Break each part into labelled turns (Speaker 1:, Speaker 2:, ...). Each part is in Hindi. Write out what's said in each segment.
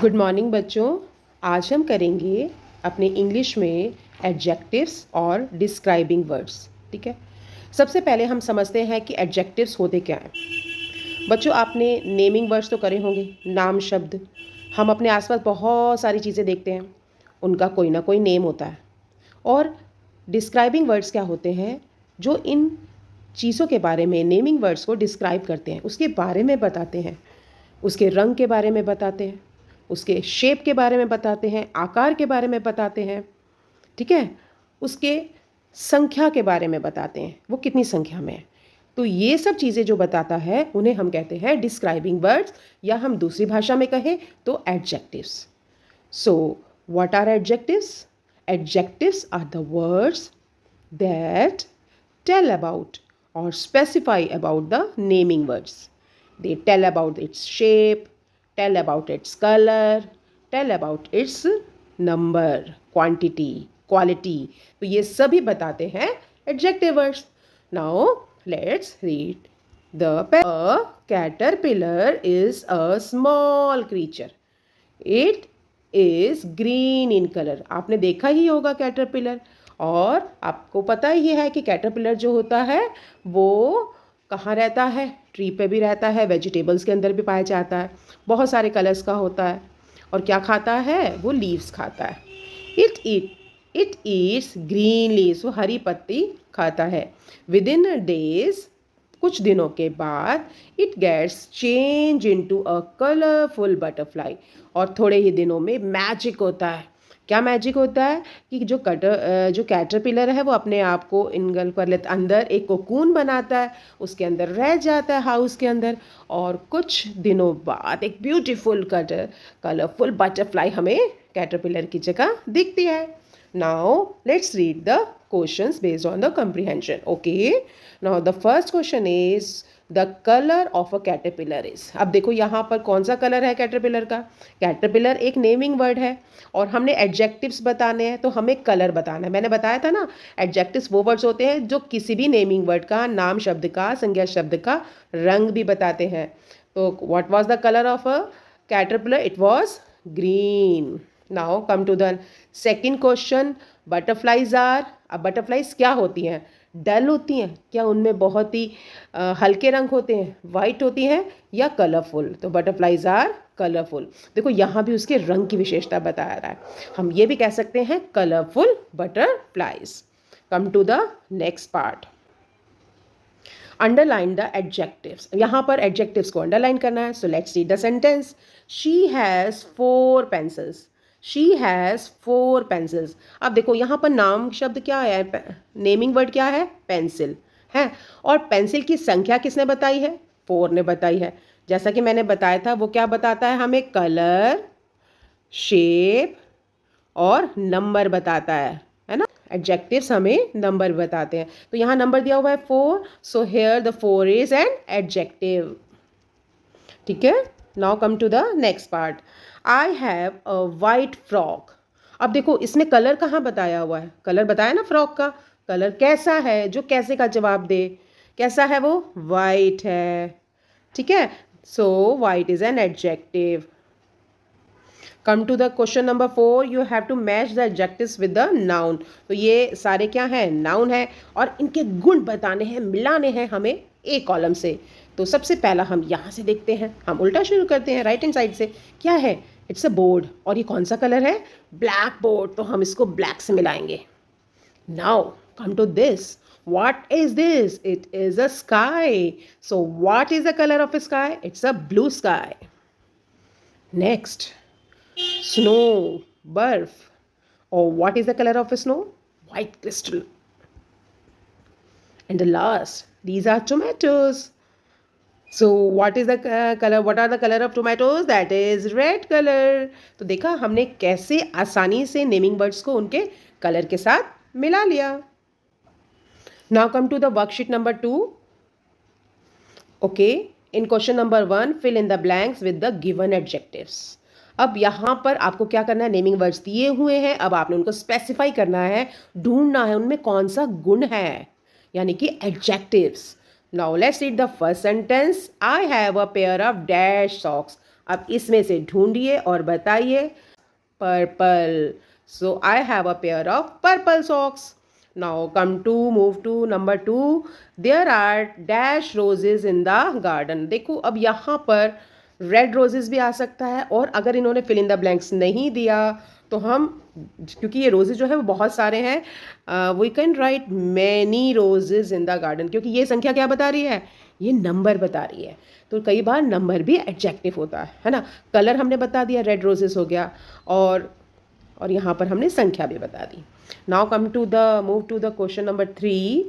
Speaker 1: गुड मॉर्निंग बच्चों। आज हम करेंगे अपने इंग्लिश में एडजेक्टिव्स और डिस्क्राइबिंग वर्ड्स। ठीक है, सबसे पहले हम समझते हैं कि एडजेक्टिव्स होते क्या हैं। बच्चों, आपने नेमिंग वर्ड्स तो करे होंगे, नाम शब्द। हम अपने आसपास बहुत सारी चीज़ें देखते हैं, उनका कोई ना कोई नेम होता है। और डिस्क्राइबिंग वर्ड्स क्या होते हैं, जो इन चीज़ों के बारे में नेमिंग वर्ड्स को डिस्क्राइब करते हैं, उसके बारे में बताते हैं, उसके रंग के बारे में बताते हैं, उसके शेप के बारे में बताते हैं, आकार के बारे में बताते हैं। ठीक है, उसके संख्या के बारे में बताते हैं, वो कितनी संख्या में है। तो ये सब चीज़ें जो बताता है उन्हें हम कहते हैं डिस्क्राइबिंग वर्ड्स, या हम दूसरी भाषा में कहें तो adjectives. So what are adjectives? Adjectives are the words that tell about or specify about the naming words. They tell about its shape, tell about its color, tell about its number, quantity, quality. तो ये सभी बताते हैं adjective words. Now let's read the A caterpillar is a small creature. It is green in color. आपने देखा ही होगा कैटरपिलर, और आपको पता ही है कि कैटरपिलर जो होता है वो कहाँ रहता है। ट्री पे भी रहता है, वेजिटेबल्स के अंदर भी पाया जाता है, बहुत सारे कलर्स का होता है। और क्या खाता है? वो लीव्स खाता है। इट ईट्स ग्रीन लीव्स, वो हरी पत्ती खाता है। विद इन डेज, कुछ दिनों के बाद, it gets change into a colourful butterfly, और थोड़े ही दिनों में मैजिक होता है। क्या मैजिक होता है कि जो कैटरपिलर है वो अपने आप को इनगल कर लेता, अंदर एक कोकून बनाता है, उसके अंदर रह जाता है हाउस के अंदर, और कुछ दिनों बाद एक ब्यूटीफुल कलरफुल बटरफ्लाई हमें कैटरपिलर की जगह दिखती है। Now let's read the questions based on the comprehension. Okay. Now the first question is the color of a caterpillar is. अब देखो यहाँ पर कौन सा कलर है कैटरपिलर का। कैटरपिलर एक नेमिंग वर्ड है, और हमने एडजेक्टिव्स बताने हैं तो हमें कलर बताना है। मैंने बताया था ना, एडजेक्टिव्स वो वर्ड्स होते हैं जो किसी भी नेमिंग वर्ड का, नाम शब्द का, संज्ञा शब्द का रंग भी बताते हैं। तो what was the colour of a caterpillar? It was green. Now come to the second question. Butterflies are, अब बटरफ्लाइज क्या होती हैं? डल होती हैं क्या? उनमें बहुत ही हल्के रंग होते हैं, वाइट होती हैं, या कलरफुल? तो बटरफ्लाइज आर कलरफुल। देखो यहाँ भी उसके रंग की विशेषता बताया रहा है। हम ये भी कह सकते हैं colourful butterflies. Come to the next part, underline the adjectives. यहाँ पर एडजेक्टिव्स को अंडरलाइन करना है। So let's read the sentence. She has 4 pencils. She has 4 pencils. अब देखो यहाँ पर नाम शब्द क्या है, नेमिंग वर्ड क्या है? पेंसिल है। और पेंसिल की संख्या किसने बताई है? 4 ने बताई है। जैसा कि मैंने बताया था, वो क्या बताता है हमें? कलर, शेप और नंबर बताता है ना। एडजेक्टिव्स हमें नंबर बताते हैं। तो यहाँ नंबर दिया हुआ है 4, so here the 4 is an adjective. ठीक है। Now come to the next part. I have a white frock. अब देखो इसमें कलर कहाँ बताया हुआ है? कलर बताया ना फ्रॉक का। कलर कैसा है? जो कैसे का जवाब दे। कैसा है वो? वाइट है। ठीक है, so white is an adjective. Come to the question number 4, you have to match the adjectives with the noun. तो ये सारे क्या हैं? नाउन है, और इनके गुण बताने हैं, मिलाने हैं हमें एक कॉलम से। तो सबसे पहला हम यहाँ से देखते हैं, हम उल्टा शुरू करते हैं राइट हैंड साइड से। क्या है? इट्स अ बोर्ड, और ये कौन सा कलर है? ब्लैक बोर्ड, तो हम इसको ब्लैक से मिलाएंगे। Now come to this, what is this? It is a sky. So what is the color of a sky? It's a blue sky. Next, snow, barf. Or what is the color of a snow? White crystal. And the last, these are tomatoes. So what is the color? What are the color of tomatoes? That is red color. तो देखा हमने कैसे आसानी से नेमिंग वर्ड्स को उनके कलर के साथ मिला लिया। Now come to the worksheet number 2. Okay, in question number 1, fill in the blanks with the given adjectives. अब यहाँ पर आपको क्या करना है? नेमिंग वर्ड्स दिए हुए हैं, अब आपने उनको स्पेसिफाई करना है, ढूंढना है उनमें कौन सा गुण है, यानी कि adjectives. Now let's read the first sentence. I have a pair of dash socks. अब इसमें से ढूंढिए और बताइए। Purple, so I have a pair of purple socks. Now come to move to number 2। There are dash roses in the garden. देखो अब यहाँ पर रेड रोजेज भी आ सकता है, और अगर इन्होंने फिल इन द ब्लैंक्स नहीं दिया तो हम, क्योंकि ये रोजेज जो है वो बहुत सारे हैं, we can write many roses in the garden, क्योंकि ये संख्या क्या बता रही है, ये नंबर बता रही है। तो कई बार नंबर भी एडजेक्टिव होता है ना। कलर हमने बता दिया, रेड रोजेस हो गया, और यहाँ पर हमने संख्या भी बता दी। Now come to the move to the question number 3,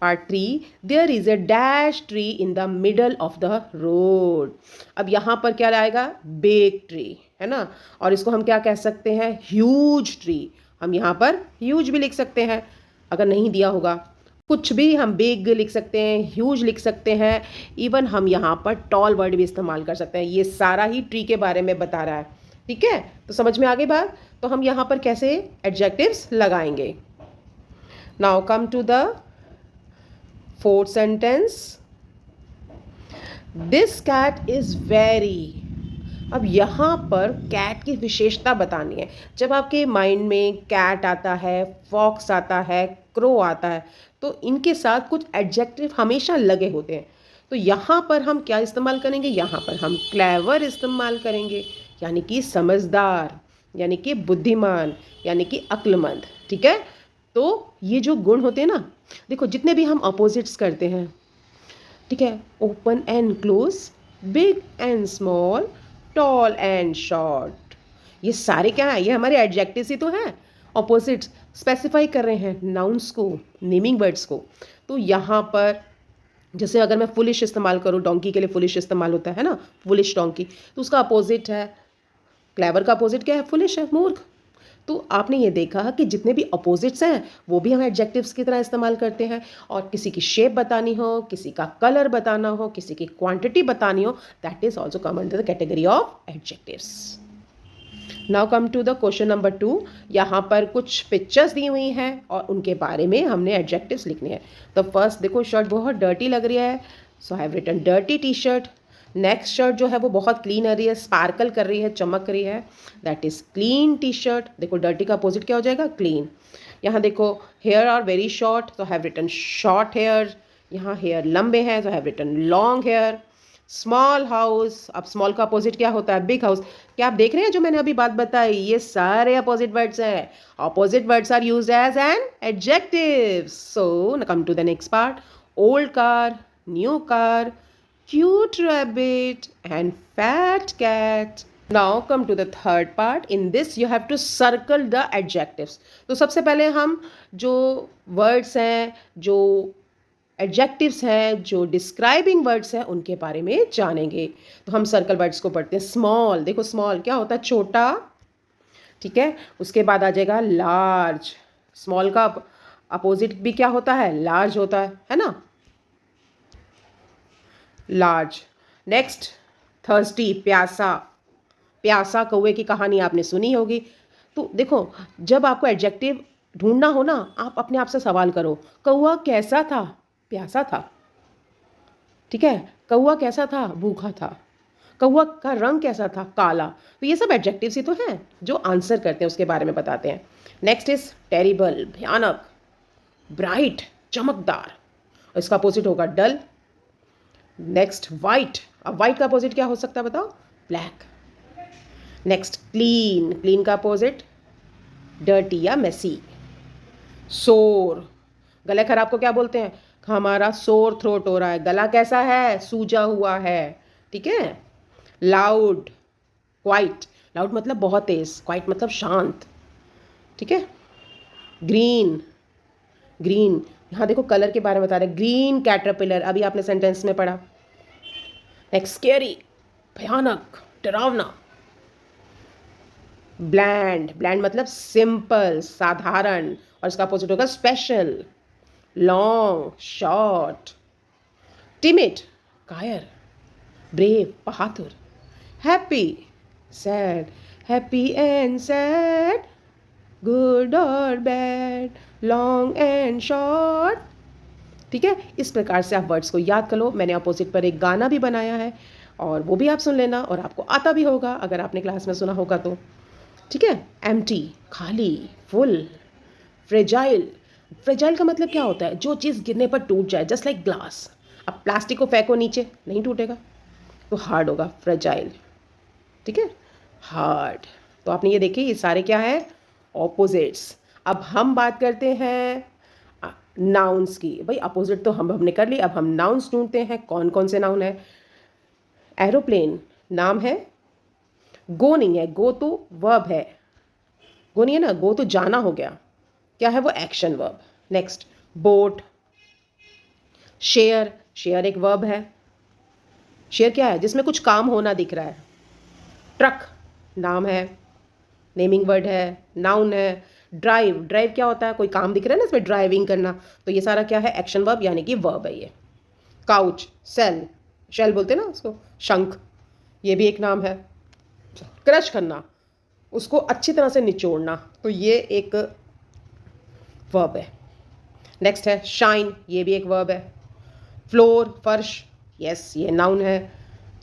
Speaker 1: part 3। There is a dash tree in the middle of the road. अब यहाँ पर क्या आएगा, बिग ट्री, है ना। और इसको हम क्या कह सकते हैं, ह्यूज ट्री। हम यहाँ पर ह्यूज भी लिख सकते हैं अगर नहीं दिया होगा। कुछ भी हम बिग लिख सकते हैं, ह्यूज लिख सकते हैं, इवन हम यहाँ पर टॉल वर्ड भी इस्तेमाल कर सकते हैं। ये सारा ही ट्री के बारे में बता रहा है, ठीक है। तो समझ में आ गई बात। तो हम यहाँ पर कैसे एडजेक्टिव्स लगाएंगे। Now come to the 4th sentence. This cat is very. अब यहाँ पर कैट की विशेषता बतानी है। जब आपके माइंड में कैट आता है, फॉक्स आता है, क्रो आता है, तो इनके साथ कुछ एडजेक्टिव हमेशा लगे होते हैं। तो यहाँ पर हम क्या इस्तेमाल करेंगे, यहाँ पर हम क्लेवर इस्तेमाल करेंगे, यानी कि समझदार, यानी कि बुद्धिमान, यानी कि अक्लमंद, ठीक है। तो ये जो गुण होते हैं ना, देखो जितने भी हम अपोजिट्स करते हैं, ठीक है, open and close, big and small, tall and short, ये सारे क्या है, ये हमारे एडजेक्टिव्स ही तो हैं। ऑपोजिट्स स्पेसिफाई कर रहे हैं नाउन्स को, नेमिंग वर्ड्स को। तो यहाँ पर जैसे अगर मैं फुलिश इस्तेमाल करूँ, डोंकी के लिए फुलिश इस्तेमाल होता है ना, फुलिश डोंकी, तो उसका अपोजिट है क्लेवर का अपोजिट क्या है, फुलिश है, मूर्ख। तो आपने ये देखा कि जितने भी अपोजिट्स हैं वो भी हम एडजेक्टिव्स की तरह इस्तेमाल करते हैं। और किसी की शेप बतानी हो, किसी का कलर बताना हो, किसी की क्वांटिटी बतानी हो, that is also come under the category of adjectives. Now come to the question number 2। यहाँ पर कुछ पिक्चर्स दी हुई हैं और उनके बारे में हमने एडजेक्टिव्स लिखने हैं। तो फर्स्ट देखो, शर्ट बहुत डर्टी लग रही है, so I have written dirty T shirt. Next shirt जो है वो बहुत क्लीन आ रही है, स्पार्कल कर रही है, चमक रही है, that is clean T shirt. देखो डर्टी का अपोजिट क्या हो जाएगा, क्लीन। यहाँ देखो हेयर आर वेरी शॉर्ट, तो हैव रिटन शॉर्ट हेयर। यहाँ हेयर लंबे हैं, तो have written long hair. Small house, अब स्मॉल का अपोजिट क्या होता है, बिग हाउस। क्या आप देख रहे हैं जो मैंने अभी बात बताई, ये सारे अपोजिट वर्ड्स हैं। Opposite words are used as an adjective. So come to the next part. Old car, new car, cute rabbit and fat cat. Now come to the third part. In this you have to circle the adjectives. तो सबसे पहले हम जो words हैं, जो adjectives हैं, जो describing words हैं, उनके बारे में जानेंगे। तो हम circle words को पढ़ते हैं। small, देखो small क्या होता है, छोटा, ठीक है। उसके बाद आ जाएगा large। small का अपोजिट भी क्या होता है, large होता है ना, लार्ज। नेक्स्ट थर्स्टी, प्यासा। प्यासा कौवे की कहानी आपने सुनी होगी। तो देखो जब आपको एडजेक्टिव ढूंढना हो ना, आप अपने आप से सवाल करो, कौवा कैसा था, प्यासा था, ठीक है। कौवा कैसा था, भूखा था। कौवा का रंग कैसा था, काला। तो ये सब एडजेक्टिव्स ही तो हैं जो आंसर करते हैं, उसके बारे में बताते हैं। नेक्स्ट इज टेरिबल, भयानक। ब्राइट, चमकदार, इसका अपोजिट होगा डल। नेक्स्ट वाइट, अब वाइट का अपोजिट क्या हो सकता है बताओ, ब्लैक। नेक्स्ट क्लीन, क्लीन का अपोजिट डर्टी या मेसी। सोर, गले खराब को क्या बोलते हैं, हमारा सोर थ्रोट हो रहा है, गला कैसा है, सूजा हुआ है, ठीक है। लाउड, क्वाइट, लाउड मतलब बहुत तेज, क्वाइट मतलब शांत, ठीक है। ग्रीन, ग्रीन यहाँ देखो कलर के बारे में बता रहे हैं, ग्रीन कैटरपिलर, अभी आपने सेंटेंस में पढ़ा। नेक्स्ट स्केरी, भयानक, डरावना। ब्लैंड, ब्लैंड मतलब सिंपल, साधारण, और इसका अपोजिट होगा स्पेशल। Long, short. टिमिड, कायर। Brave, Bahadur. Happy, sad, happy and sad, good और बैड, लॉन्ग एंड शॉर्ट, ठीक है। इस प्रकार से आप वर्ड्स को याद कर लो। मैंने अपोजिट पर एक गाना भी बनाया है और वो भी आप सुन लेना और आपको आता भी होगा अगर आपने क्लास में सुना होगा तो। ठीक है, एम्प्टी खाली, फुल, फ्रेजाइल। फ्रेजाइल का मतलब क्या होता है? जो चीज़ गिरने पर टूट जाए, जस्ट लाइक ग्लास। अब प्लास्टिक को फेंको नीचे, नहीं टूटेगा, तो हार्ड होगा, फ्रेजाइल। ठीक है, हार्ड। तो आपने ये देखी, ये सारे क्या है? ऑपोजिट्स। अब हम बात करते हैं नाउन्स की। भाई अपोजिट तो हमने कर ली, अब हम नाउन्स ढूंढते हैं। कौन कौन से नाउन है? एरोप्लेन नाम है, गो नहीं है, गो तो वर्ब है। गो नहीं है ना, गो तो जाना हो गया, क्या है वो? Action verb. Next, boat. Share, share एक वर्ब है। शेयर क्या है? जिसमें कुछ काम होना दिख रहा है। ट्रक नाम है, नेमिंग वर्ड है, नाउन है। ड्राइव, ड्राइव क्या होता है? कोई काम दिख रहा है ना इसमें, ड्राइविंग करना, तो ये सारा क्या है? एक्शन वर्ब, यानी कि वर्ब है ये। काउच, सेल, शेल बोलते हैं ना उसको, शंख, ये भी एक नाम है। क्रश करना, उसको अच्छी तरह से निचोड़ना, तो ये एक वर्ब है। नेक्स्ट है शाइन, ये भी एक वर्ब है। फ्लोर, फर्श, यस ये नाउन है।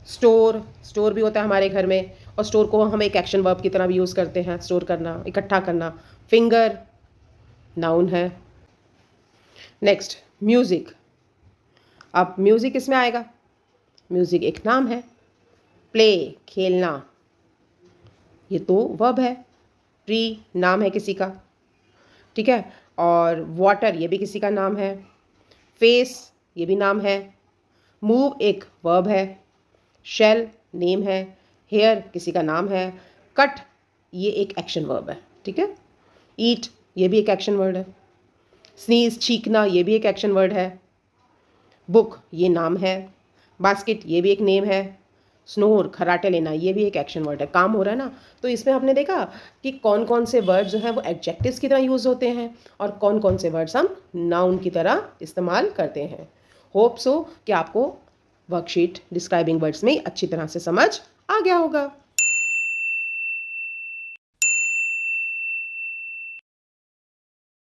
Speaker 1: स्टोर, स्टोर भी होता है हमारे घर में, और स्टोर को हम एक एक्शन वर्ब की तरह भी यूज़ करते हैं, स्टोर करना, इकट्ठा करना। फिंगर नाउन है। Next, music. अब म्यूज़िक इसमें आएगा, म्यूज़िक एक नाम है। प्ले, खेलना, ये तो वर्ब है। ट्री नाम है किसी का, ठीक है। और वाटर, ये भी किसी का नाम है। फेस, ये भी नाम है। मूव एक वर्ब है। शेल नेम है। हेयर किसी का नाम है। कट, ये एक एक्शन वर्ब है, ठीक है। ईट, ये भी एक एक्शन वर्ड है। स्नीज, छींकना, ये भी एक एक्शन वर्ड है। बुक, ये नाम है। बास्केट, ये भी एक नेम है। स्नोर, खराटे लेना, ये भी एक एक्शन वर्ड है, काम हो रहा है ना। तो इसमें आपने देखा कि कौन कौन से वर्ड जो हैं वो एडजेक्टिव्स की तरह यूज़ होते हैं और कौन कौन से वर्ड्स हम नाउन की तरह इस्तेमाल करते हैं। होप सो कि आपको वर्कशीट डिस्क्राइबिंग वर्ड्स में अच्छी तरह से समझ आ गया होगा।